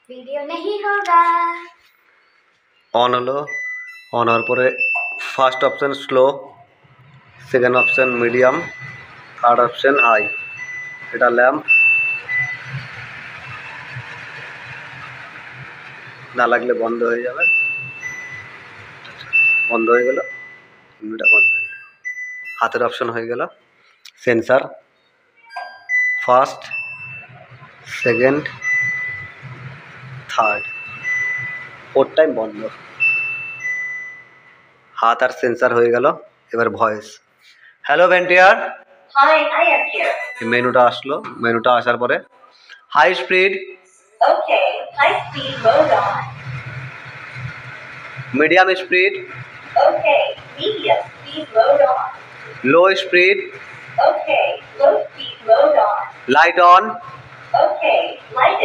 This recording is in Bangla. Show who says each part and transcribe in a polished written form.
Speaker 1: वीडियो नहीं होगा।
Speaker 2: ऑन हलो ऑन হওয়ার পরে first option slow, second option medium, third option high. এটা ল্যাম্প না লাগলে বন্ধ হয়ে যাবে। বন্ধ হয়ে গেল, এটা বন্ধ হয়ে গেল। হাতের অপশন হয়ে গেল sensor, first, second, third, fourth time বন্ধ। হাত আর সেন্সার হয়ে গেল। এবার ভয়েস, হ্যালো ভেন্টিয়ার।
Speaker 1: Hi, I am here.
Speaker 2: মেনুটা আসলো, মেনুটা আসার পরে high speed,
Speaker 1: Okay, high speed mode on.
Speaker 2: Medium speed,
Speaker 1: Okay, medium speed mode on.
Speaker 2: Low speed,
Speaker 1: Okay, low speed mode on.
Speaker 2: Light on,
Speaker 1: Okay, light